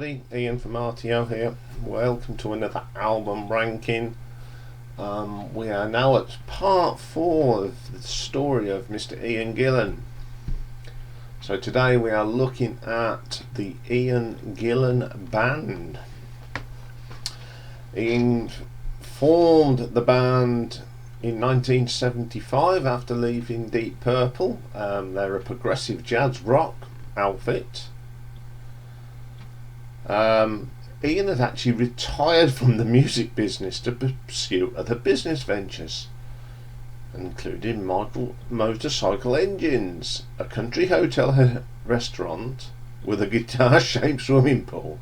everybody, Ian from RTO here. Welcome to another album ranking. We are now at part 4 of the story of Mr. Ian Gillan. So today we are looking at the Ian Gillan Band. Ian formed the band in 1975 after leaving Deep Purple. They're a progressive jazz rock outfit. Ian had actually retired from the music business to pursue other business ventures, including motorcycle engines, a country hotel restaurant with a guitar-shaped swimming pool.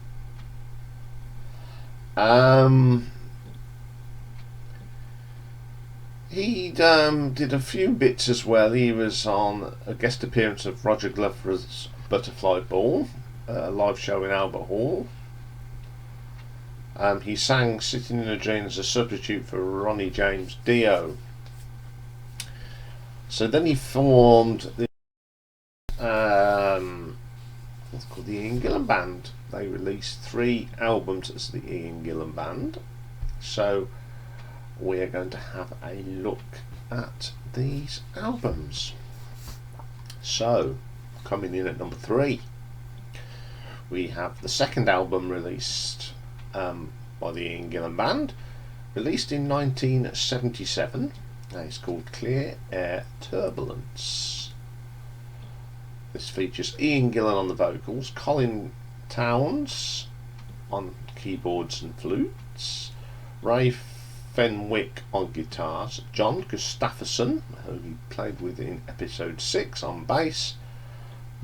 He did a few bits as well. He was on a guest appearance of Roger Glover's Butterfly Ball, a live show in Albert Hall. He sang Sitting in a Dream as a substitute for Ronnie James Dio. So then he formed the what's called the Ian Gillan Band. They released 3 albums as the Ian Gillan Band. So we are going to have a look at these albums. So coming in at number 3, we have the second album released by the Ian Gillan Band, released in 1977. It's called Clear Air Turbulence. This features Ian Gillan on the vocals, Colin Towns on keyboards and flutes, Ray Fenwick on guitars, John Gustafsson, who he played with in episode 6, on bass,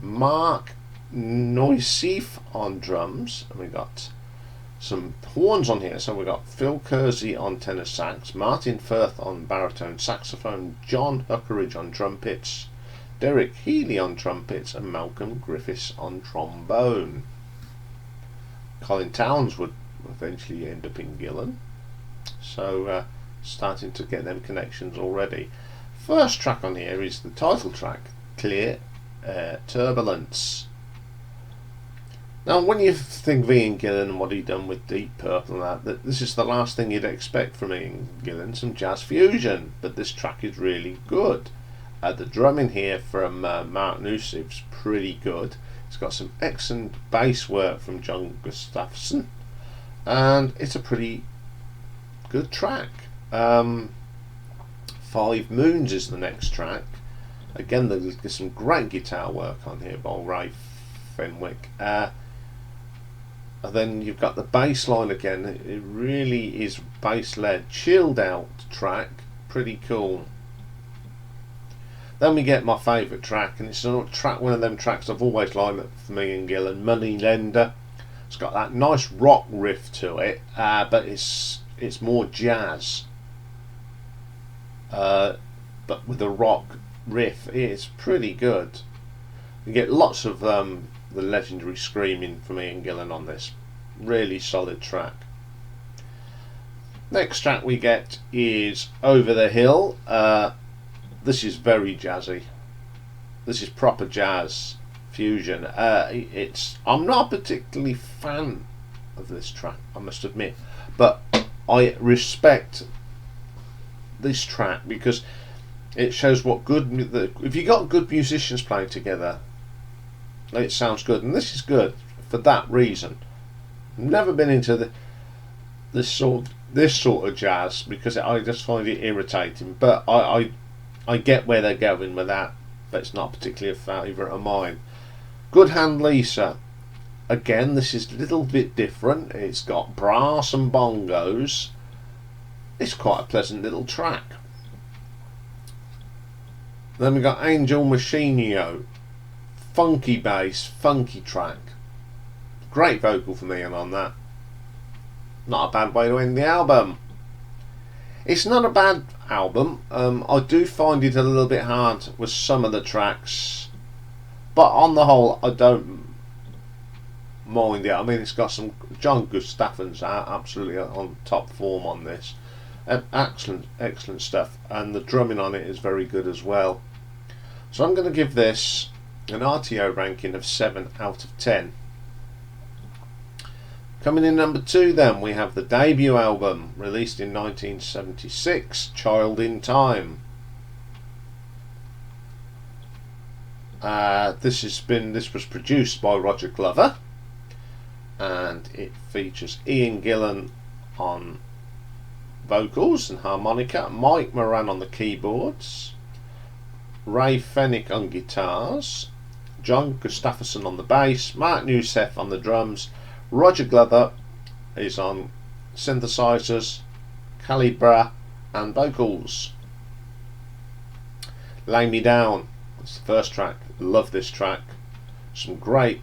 Mark Noisif on drums, and we got some horns on here. So we got Phil Kersey on tenor sax, Martin Firth on baritone saxophone, John Huckeridge on trumpets, Derek Healy on trumpets, and Malcolm Griffiths on trombone. Colin Towns would eventually end up in Gillan, so starting to get them connections already. First track on here is the title track, Clear Air Turbulence. Now, when you think of Ian Gillan and what he'd done with Deep Purple and that, this is the last thing you'd expect from Ian Gillan, some jazz fusion, but this track is really good. The drumming here from Mark Noisif's pretty good. It's got some excellent bass work from John Gustafsson, and it's a pretty good track. 5 Moons is the next track. Again, there's some great guitar work on here by Ray Fenwick. And then you've got the bass line again. It really is bass led, chilled out track, pretty cool. Then we get my favourite track, and it's one of them tracks I've always liked for me and Gillan, Money Lender. It's got that nice rock riff to it, but it's more jazz, but with a rock riff. It's pretty good. You get lots of the legendary screaming from Ian Gillan on this. Really solid track. Next track we get is Over the Hill. This is very jazzy. This is proper jazz fusion. I'm not a particularly fan of this track, I must admit, but I respect this track because it shows what if you got good musicians playing together, it sounds good, and this is good for that reason. Never been into this sort of jazz because I just find it irritating, but I get where they're going with that, but it's not particularly a favourite of mine. Good Hand Lisa. Again, this is a little bit different. It's got brass and bongos. It's quite a pleasant little track. Then we got Angel Machinio. Funky bass, funky track. Great vocal from Ian on that. Not a bad way to end the album. It's not a bad album. I do find it a little bit hard with some of the tracks, but on the whole I don't mind it. I mean, it's got some John Gustafsson's absolutely on top form on this. Excellent stuff, and the drumming on it is very good as well. So I'm going to give this an RTO ranking of 7 out of 10. Coming in number 2 then, we have the debut album, released in 1976, Child in Time. This was produced by Roger Glover, and it features Ian Gillan on vocals and harmonica, Mike Moran on the keyboards, Ray Fenwick on guitars, John Gustafsson on the bass, Mark Newsef on the drums, Roger Glover is on synthesizers, Calibra and vocals. Lay Me Down, it's the first track. Love this track. Some great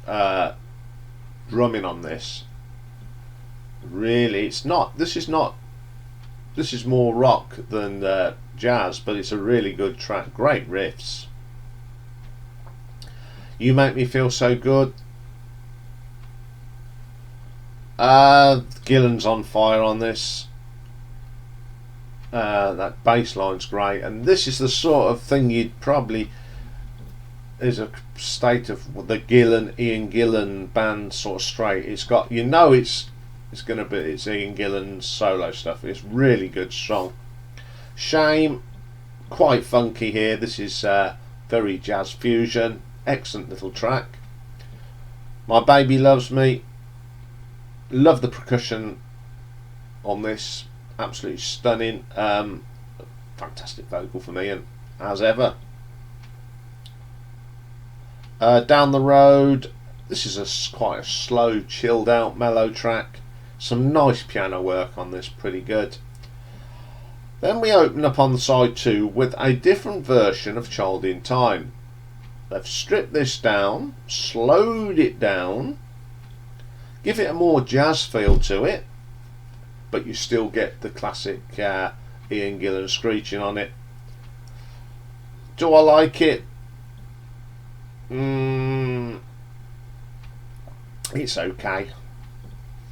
drumming on this. Really, this is more rock than jazz, but it's a really good track. Great riffs. You Make Me Feel So Good. Gillan's on fire on this. That bass line's great, and this is the sort of thing you'd probably is a state of the Ian Gillan Band sort of straight. It's got, you know, it's Ian Gillan's solo stuff. It's really good song. Shame, quite funky here. This is very jazz fusion. Excellent little track. My Baby Loves Me. Love the percussion on this. Absolutely stunning. Fantastic vocal for me, and as ever. Down the Road. This is quite a slow, chilled out, mellow track. Some nice piano work on this, pretty good. Then we open up on side 2 with a different version of Child in Time. They've stripped this down, slowed it down, give it a more jazz feel to it, but you still get the classic Ian Gillan screeching on it. Do I like it? It's okay.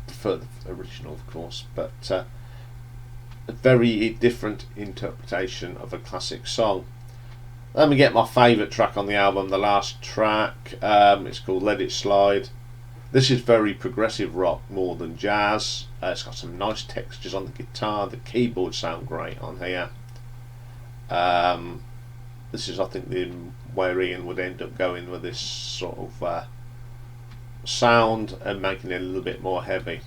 For the original, of course, but a very different interpretation of a classic song. Let me get my favourite track on the album, the last track. It's called Let It Slide. This is very progressive rock more than jazz. It's got some nice textures on the guitar. The keyboards sound great on here. This is, I think, where Ian would end up going with this sort of sound and making it a little bit more heavy.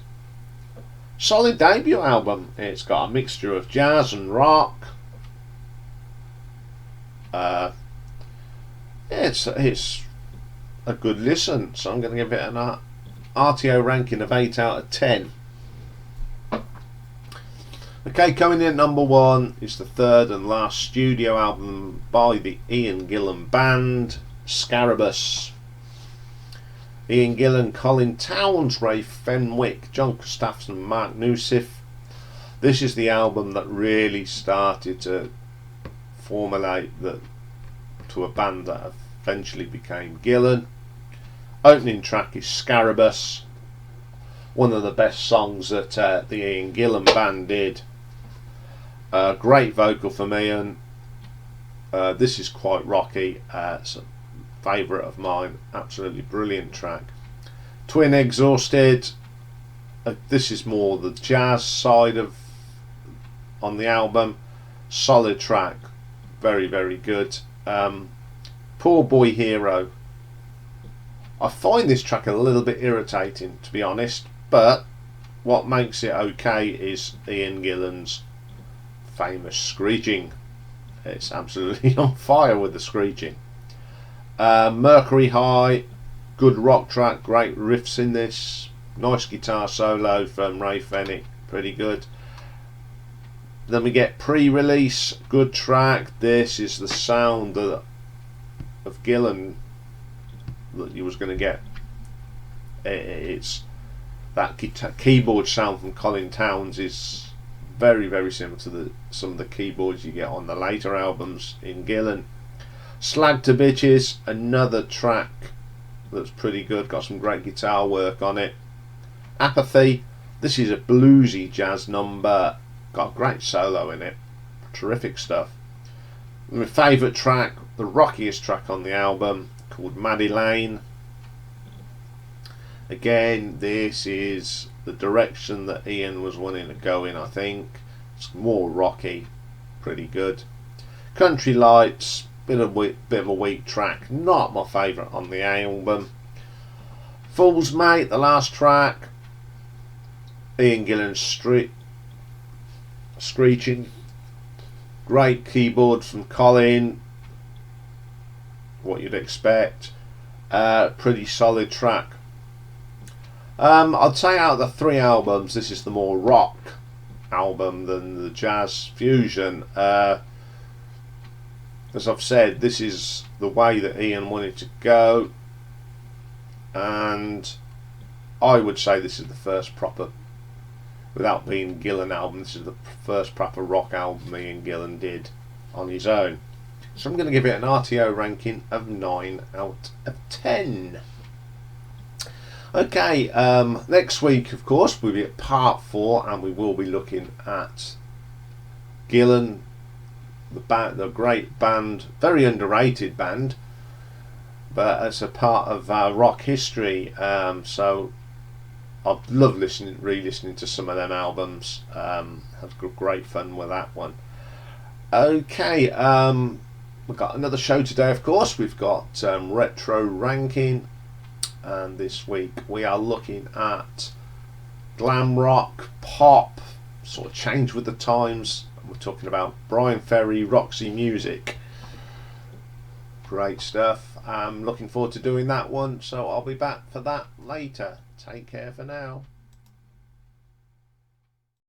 Solid debut album. It's got a mixture of jazz and rock. It's a good listen, so I'm going to give it an RTO ranking of 8 out of 10. Okay, coming in at number 1 is the third and last studio album by the Ian Gillan Band, Scarabus. Ian Gillan, Colin Towns, Ray Fenwick, John Gustafsson, Mark Newsef. This is the album that really started to formulate to a band that eventually became Gillan. Opening track is Scarabus, one of the best songs that the Ian Gillan Band did. Great vocal from Ian. This is quite rocky. It's a favourite of mine. Absolutely brilliant track. Twin Exhausted. This is more the jazz side on the album. Solid track. Very, very good. Poor Boy Hero. I find this track a little bit irritating, to be honest, but what makes it okay is Ian Gillan's famous screeching. It's absolutely on fire with the screeching. Mercury High, good rock track, great riffs in this, nice guitar solo from Ray Fenwick, pretty good. Then we get Pre-Release, good track. This is the sound of Gillan that you was going to get. It's that keyboard sound from Colin Towns is very, very similar to some of the keyboards you get on the later albums in Gillan. Slag to Bitches, another track that's pretty good, got some great guitar work on it. Apathy, this is a bluesy jazz number, got a great solo in it, terrific stuff. My favourite track, the rockiest track on the album, called Maddie Lane. Again, this is the direction that Ian was wanting to go in, I think. It's more rocky, pretty good. Country Lights, bit of a weak track, not my favourite on the album. Fool's Mate, the last track, Ian Gillan screeching. Great keyboard from Colin, what you'd expect. Pretty solid track. I'd say out of the 3 albums, this is the more rock album than the jazz fusion. As I've said, this is the way that Ian wanted to go, and I would say this is the first proper, without being Gillan album, this is the first proper rock album Ian Gillan did on his own. So I'm going to give it an RTO ranking of 9 out of 10. Okay, next week, of course, we'll be at part 4, and we will be looking at Gillan, the great band, very underrated band, but it's a part of rock history. So I love re-listening to some of them albums. Had great fun with that one. Okay, we've got another show today, of course. We've got retro ranking. And this week we are looking at glam rock, pop, sort of change with the times. We're talking about Brian Ferry, Roxy Music. Great stuff. I'm looking forward to doing that one, so I'll be back for that later. Take care for now.